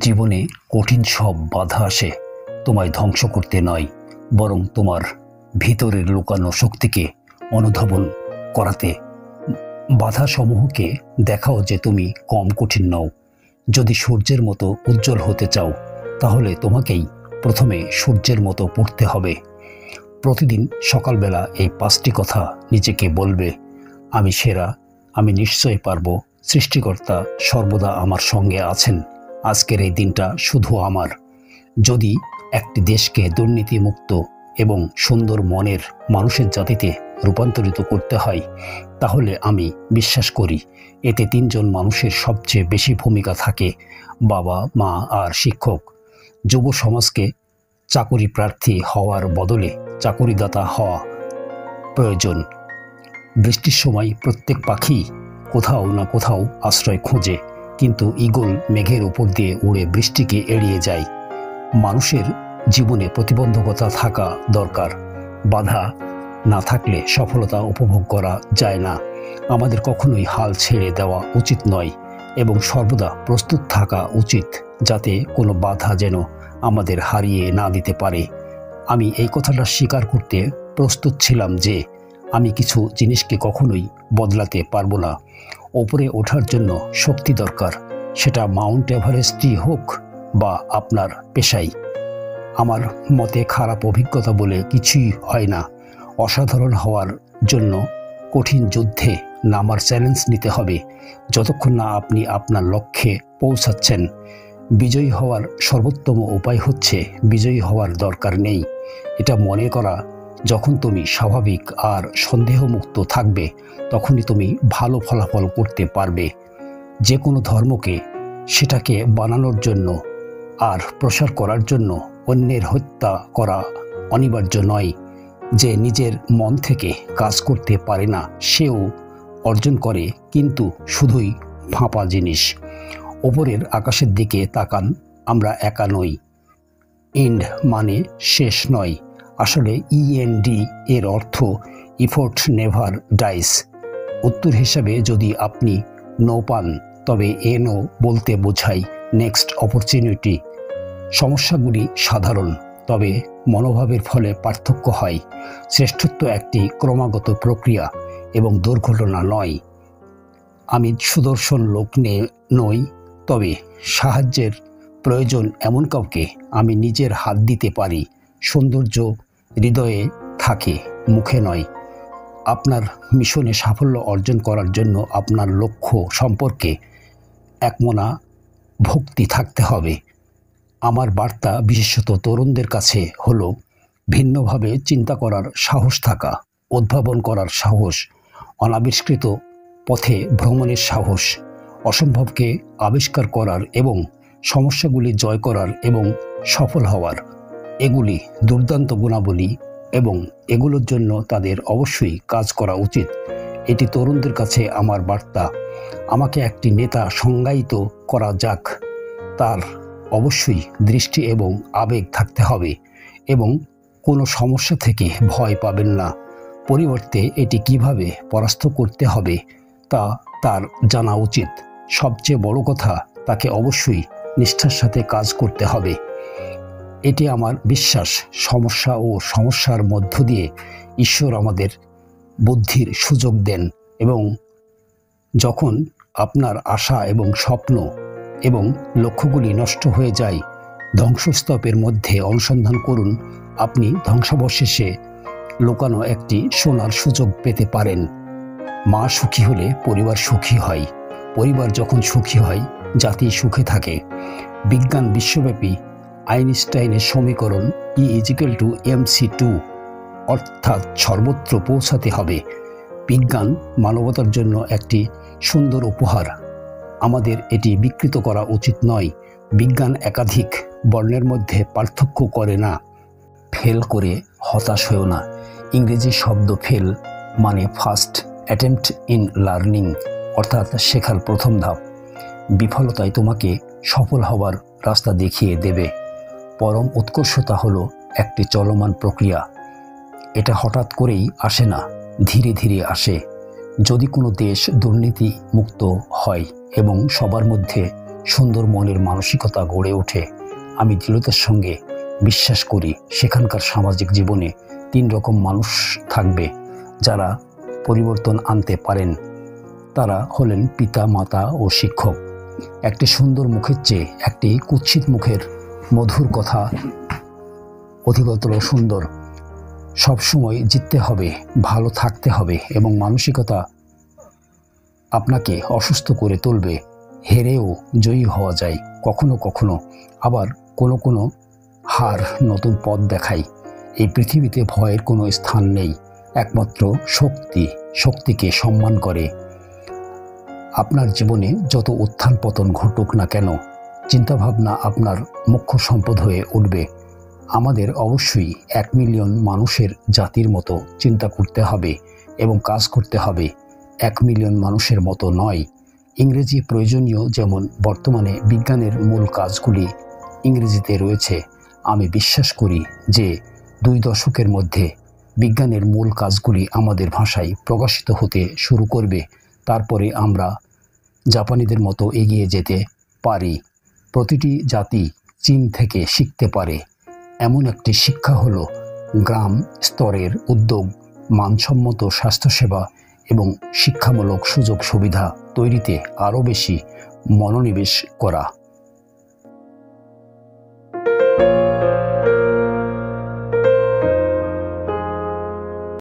জীবনে কঠিন সব বাধা আসে তোমায় ধ্বংস করতে নয়, বরং তোমার ভিতরের লুকানো শক্তিকে অনুধাবন করাতে। বাধাসমূহকে দেখাও যে তুমি কম কঠিন নও। যদি সূর্যের মতো উজ্জ্বল হতে চাও, তাহলে তোমাকেই প্রথমে সূর্যের মতো পড়তে হবে। প্রতিদিন সকালবেলা এই 5টি কথা নিজেকে বলবে। আমি সেরা, আমি নিশ্চয় পারব, সৃষ্টিকর্তা সর্বদা আমার সঙ্গে আছেন, আজকের এই দিনটা শুধু আমার। যদি একটি দেশকে দুর্নীতিমুক্ত এবং সুন্দর মনের মানুষের জাতিতে রূপান্তরিত করতে হয়, তাহলে আমি বিশ্বাস করি এতে 3 জন মানুষের সবচেয়ে বেশি ভূমিকা থাকে: বাবা, মা আর শিক্ষক। যুব সমাজকে চাকুরি প্রার্থী হওয়ার বদলে চাকুরিদাতা হওয়া প্রয়োজন। বৃষ্টির সময় প্রত্যেক পাখি কোথাও না কোথাও আশ্রয় খোঁজে, কিন্তু ঈগল মেঘের উপর দিয়ে উড়ে বৃষ্টিকে এড়িয়ে যায়। মানুষের জীবনে প্রতিবন্ধকতা থাকা দরকার। বাধা না থাকলে সফলতা উপভোগ করা যায় না। আমাদের কখনোই হাল ছেড়ে দেওয়া উচিত নয় এবং সর্বদা প্রস্তুত থাকা উচিত, যাতে কোনো বাধা যেন আমাদের হারিয়ে না দিতে পারে। আমি এই কথাটা স্বীকার করতে প্রস্তুত ছিলাম যে আমি কিছু জিনিসকে কখনোই বদলাতে পারবো না। ওপরে ওঠার জন্য শক্তি দরকার, সেটা মাউন্ট এভারেস্টই হোক বা আপনার পেশাই। আমার মতে খারাপ অভিজ্ঞতা বলে কিছুই হয় না। অসাধারণ হওয়ার জন্য কঠিন যুদ্ধে নামার চ্যালেঞ্জ নিতে হবে, যতক্ষণ না আপনি আপনার লক্ষ্যে পৌঁছাচ্ছেন। বিজয়ী হওয়ার সর্বোত্তম উপায় হচ্ছে বিজয়ী হওয়ার দরকার নেই এটা মনে করা। যখন তুমি স্বাভাবিক আর সন্দেহমুক্ত থাকবে, তখনই তুমি ভালো ফলাফল করতে পারবে। যে কোনো ধর্মকে সেটাকে বানানোর জন্য আর প্রসার করার জন্য অন্যের হত্যা করা অনিবার্য নয়। যে নিজের মন থেকে কাজ করতে পারে না, সেও অর্জন করে, কিন্তু শুধুই ফাঁপা জিনিস। ওপরের আকাশের দিকে তাকান, আমরা একা নই। এন্ড মানে শেষ নয়। আসলে END এর অর্থ ইফোর্ট নেভার ডাইস। উত্তর হিসাবে যদি আপনি নো পান, তবে NO বলতে বোঝায় নেক্সট অপরচুনিটি। সমস্যাগুলি সাধারণ, তবে মনোভাবের ফলে পার্থক্য হয়। শ্রেষ্ঠত্ব একটি ক্রমাগত প্রক্রিয়া এবং দুর্ঘটনা নয়। আমি সুদর্শন লোক নই, তবে সাহায্যের প্রয়োজন এমন কাউকে আমি নিজের হাত দিতে পারি। সৌন্দর্য হৃদয়ে থাকে, মুখে নয়। আপনার মিশনে সাফল্য অর্জন করার জন্য আপনার লক্ষ্য সম্পর্কে একমনা ভক্তি থাকতে হবে। আমার বার্তা বিশেষত তরুণদের কাছে হলো ভিন্নভাবে চিন্তা করার সাহস থাকা, উদ্ভাবন করার সাহস, অনাবিষ্কৃত পথে ভ্রমণের সাহস, অসম্ভবকে আবিষ্কার করার এবং সমস্যাগুলি জয় করার এবং সফল হওয়ার। এগুলি দুর্দান্ত গুণাবলী এবং এগুলোর জন্য তাদের অবশ্যই কাজ করা উচিত। এটি তরুণদের কাছে আমার বার্তা। আমাকে একটি নেতা সংজ্ঞায়িত করা যাক, তার অবশ্যই দৃষ্টি এবং আবেগ থাকতে হবে এবং কোনো সমস্যা থেকে ভয় পাবেন না। পরিবর্তে এটি কিভাবে পরাস্ত করতে হবে তা তার জানা উচিত। সবচেয়ে বড় কথা, তাকে অবশ্যই নিষ্ঠার সাথে কাজ করতে হবে। এটি আমার বিশ্বাস। সমস্যা ও সমস্যার মধ্য দিয়ে ঈশ্বর আমাদের বুদ্ধির সুযোগ দেন, এবং যখন আপনার আশা এবং স্বপ্ন এবং লক্ষ্যগুলি নষ্ট হয়ে যায়, ধ্বংসস্তূপের মধ্যে অনুসন্ধান করুন। আপনি ধ্বংসাবশেষে লুকানো একটি সোনার সুযোগ পেতে পারেন। মা সুখী হলে পরিবার সুখী হয়। পরিবার যখন সুখী হয়, জাতি সুখে থাকে। বিজ্ঞান বিশ্বব্যাপী আইনস্টাইনের সমীকরণ E=mc2, অর্থাৎ সর্বত্র পৌঁছাতে হবে। বিজ্ঞান মানবতার জন্য একটি সুন্দর উপহার। আমাদের এটি বিকৃত করা উচিত নয়। বিজ্ঞান একাধিক বর্ণের মধ্যে পার্থক্য করে না। ফেল করে হতাশ হয়েও না। ইংরেজি শব্দ ফেল মানে ফার্স্ট অ্যাটেম্পট ইন লার্নিং, অর্থাৎ শেখার প্রথম ধাপ। বিফলতাই তোমাকে সফল হবার রাস্তা দেখিয়ে দেবে। পরম উৎকর্ষতা হলো একটি চলমান প্রক্রিয়া। এটা হঠাৎ করেই আসে না, ধীরে ধীরে আসে। যদি কোনো দেশ দুর্নীতি মুক্ত হয় এবং সবার মধ্যে সুন্দর মনের মানসিকতা গড়ে ওঠে। আমি দৃঢ়তার সঙ্গে বিশ্বাস করি সেখানকার সামাজিক জীবনে 3 রকম মানুষ থাকবে যারা পরিবর্তন আনতে পারেন। তারা হলেন পিতা, মাতা ও শিক্ষক। একটি সুন্দর মুখের চেয়ে একটি কুৎসিত মুখের মধুর কথা অধিকতর সুন্দর। সবসময় জিততে হবে, ভালো থাকতে হবে এবং মানসিকতা আপনাকে অসুস্থ করে তুলবে। হেরেও জয়ী হওয়া যায় কখনো কখনো, আবার কোনো কোনো হার নতুন পথ দেখায়। এই পৃথিবীতে ভয়ের কোনো স্থান নেই, একমাত্র শক্তিকে সম্মান করে। আপনার জীবনে যত উত্থান পতন ঘটুক না কেন, চিন্তাভাবনা আপনার মুখ্য সম্পদ হয়ে উঠবে। আমাদের অবশ্যই 1 মিলিয়ন মানুষের জাতির মতো চিন্তা করতে হবে এবং কাজ করতে হবে, 1 মিলিয়ন মানুষের মতো নয়। ইংরেজি প্রয়োজনীয়, যেমন বর্তমানে বিজ্ঞানের মূল কাজগুলি ইংরেজিতে রয়েছে। আমি বিশ্বাস করি যে 2 দশকের মধ্যে বিজ্ঞানের মূল কাজগুলি আমাদের ভাষায় প্রকাশিত হতে শুরু করবে। তারপরে আমরা জাপানিদের মতো এগিয়ে যেতে পারি। প্রতিটি জাতি চীন থেকে শিখতে পারে। এমন একটি শিক্ষা হলো গ্রাম স্তরের উদ্যোগ, মানসম্মত স্বাস্থ্যসেবা এবং শিক্ষামূলক সুযোগ সুবিধা তৈরিতে আরও বেশি মনোনিবেশ করা।